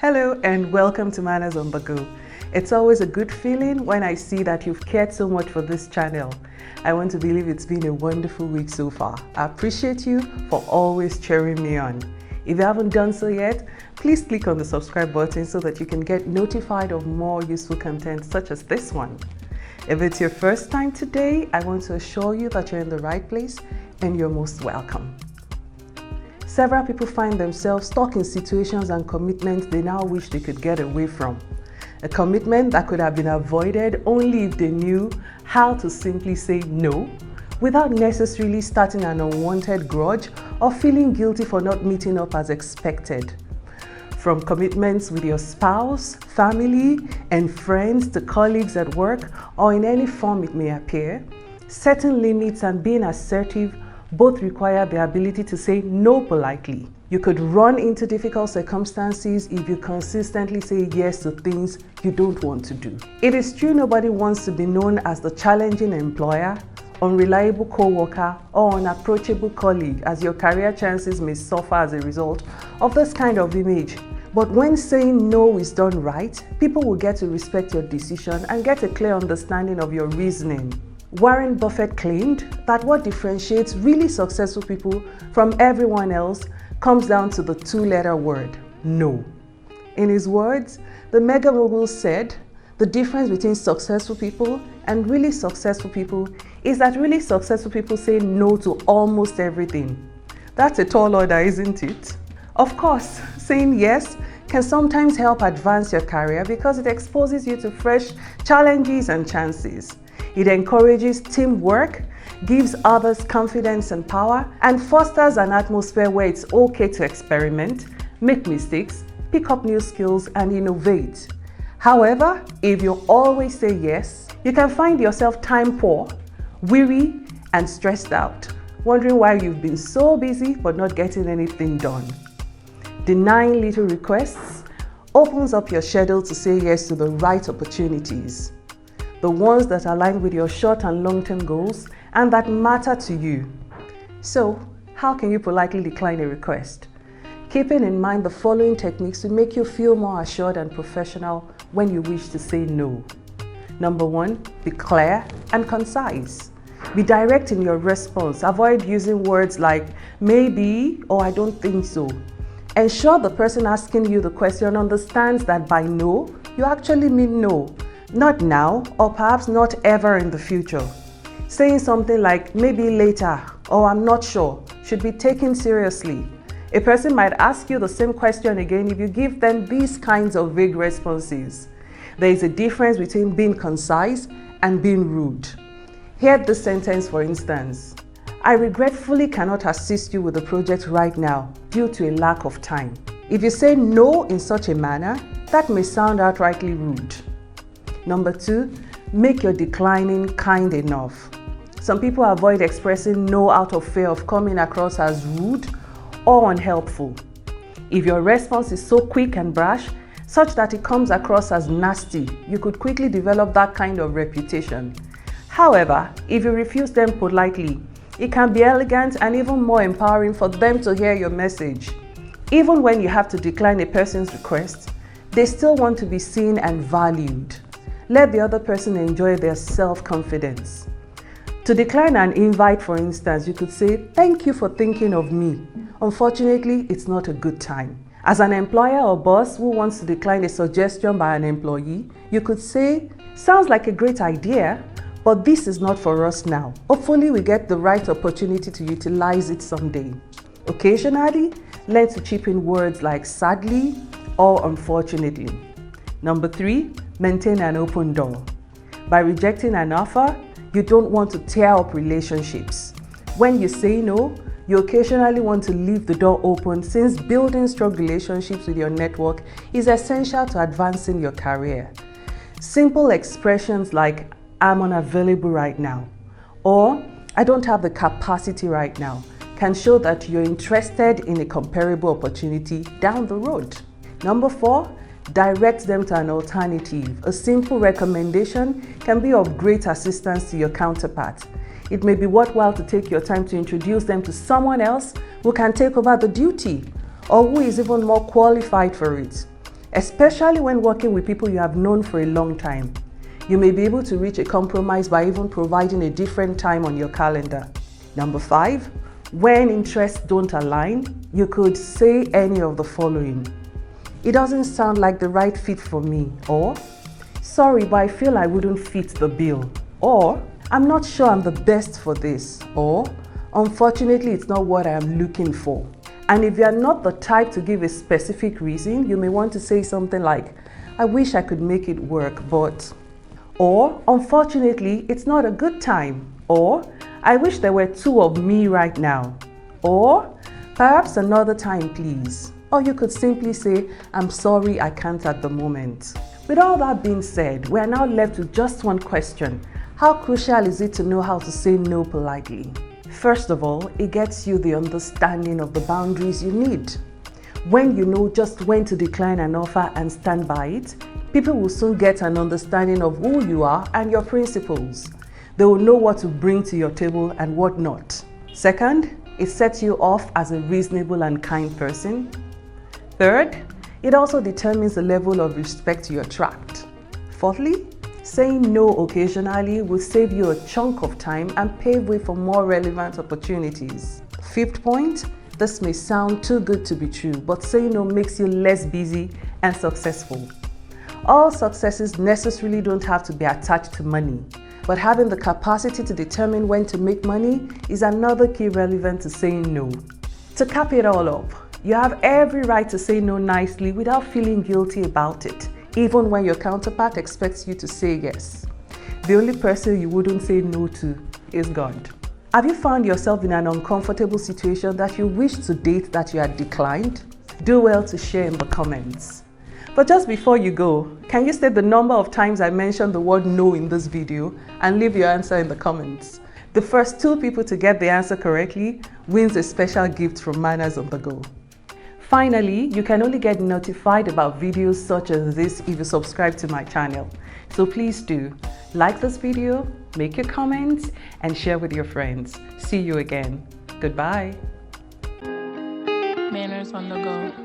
Hello and welcome to Manners on the Go. It's always a good feeling when I see that you've cared so much for this channel. I want to believe it's been a wonderful week so far. I appreciate you for always cheering me on. If you haven't done so yet, please click on the subscribe button so that you can get notified of more useful content such as this one. If it's your first time today, I want to assure you that you're in the right place and you're most welcome. Several people find themselves stuck in situations and commitments they now wish they could get away from. A commitment that could have been avoided only if they knew how to simply say no without necessarily starting an unwanted grudge or feeling guilty for not meeting up as expected. From commitments with your spouse, family, and friends to colleagues at work or in any form it may appear, setting limits and being assertive both require the ability to say no politely. You could run into difficult circumstances if you consistently say yes to things you don't want to do. It is true nobody wants to be known as the challenging employer, unreliable co-worker, or unapproachable colleague, as your career chances may suffer as a result of this kind of image. But when saying no is done right, people will get to respect your decision and get a clear understanding of your reasoning. Warren Buffett claimed that what differentiates really successful people from everyone else comes down to the two-letter word, no. In his words, the mega mogul said, the difference between successful people and really successful people is that really successful people say no to almost everything. That's a tall order, isn't it? Of course, saying yes can sometimes help advance your career because it exposes you to fresh challenges and chances. It encourages teamwork, gives others confidence and power, and fosters an atmosphere where it's okay to experiment, make mistakes, pick up new skills, and innovate. However, if you always say yes, you can find yourself time poor, weary, and stressed out, wondering why you've been so busy but not getting anything done. Denying little requests opens up your schedule to say yes to the right opportunities, the ones that align with your short and long-term goals and that matter to you. So, how can you politely decline a request? Keeping in mind the following techniques will make you feel more assured and professional when you wish to say no. Number 1, be clear and concise. Be direct in your response. Avoid using words like maybe or I don't think so. Ensure the person asking you the question understands that by no, you actually mean no. Not now, or perhaps not ever in the future. Saying something like maybe later or I'm not sure should be taken seriously. A person might ask you the same question again if you give them these kinds of vague responses. There is a difference between being concise and being rude. Hear this sentence for instance. I regretfully cannot assist you with the project right now due to a lack of time. If you say no in such a manner, that may sound outrightly rude. Number 2, make your declining kind enough. Some people avoid expressing no out of fear of coming across as rude or unhelpful. If your response is so quick and brash, such that it comes across as nasty, you could quickly develop that kind of reputation. However, if you refuse them politely, it can be elegant and even more empowering for them to hear your message. Even when you have to decline a person's request, they still want to be seen and valued. Let the other person enjoy their self-confidence. To decline an invite, for instance, you could say, thank you for thinking of me. Unfortunately, it's not a good time. As an employer or boss who wants to decline a suggestion by an employee, you could say, sounds like a great idea, but this is not for us now. Hopefully, we get the right opportunity to utilize it someday. Occasionally, learn to chip in words like sadly or unfortunately. Number 3, maintain an open door. By rejecting an offer, you don't want to tear up relationships. When you say no, you occasionally want to leave the door open since building strong relationships with your network is essential to advancing your career. Simple expressions like I'm unavailable right now or I don't have the capacity right now can show that you're interested in a comparable opportunity down the road. Number 4, direct them to an alternative. A simple recommendation can be of great assistance to your counterpart. It may be worthwhile to take your time to introduce them to someone else who can take over the duty or who is even more qualified for it. especially when working with people you have known for a long time. You may be able to reach a compromise by even providing a different time on your calendar. Number 5, when interests don't align, you could say any of the following. It doesn't sound like the right fit for me, or sorry, but I feel I wouldn't fit the bill, or I'm not sure I'm the best for this, or unfortunately it's not what I am looking for. And if you are not the type to give a specific reason, you may want to say something like, I wish I could make it work, but, or unfortunately it's not a good time, or I wish there were 2 of me right now, or perhaps another time please. Or you could simply say, I'm sorry I can't at the moment. With all that being said, we are now left with just one question. How crucial is it to know how to say no politely? First of all, it gets you the understanding of the boundaries you need. When you know just when to decline an offer and stand by it, people will soon get an understanding of who you are and your principles. They will know what to bring to your table and what not. Second, it sets you off as a reasonable and kind person. Third, it also determines the level of respect you attract. Fourthly, saying no occasionally will save you a chunk of time and pave way for more relevant opportunities. Fifth point, this may sound too good to be true, but saying no makes you less busy and successful. All successes necessarily don't have to be attached to money, but having the capacity to determine when to make money is another key relevant to saying no. To cap it all up, you have every right to say no nicely without feeling guilty about it, even when your counterpart expects you to say yes. The only person you wouldn't say no to is God. Have you found yourself in an uncomfortable situation that you wish to date that you had declined? Do well to share in the comments. But just before you go, can you state the number of times I mentioned the word no in this video and leave your answer in the comments? The first 2 people to get the answer correctly wins a special gift from Manners on the Go. Finally, you can only get notified about videos such as this if you subscribe to my channel. So please do like this video, make your comments, and share with your friends. See you again. Goodbye. Manners on the Go.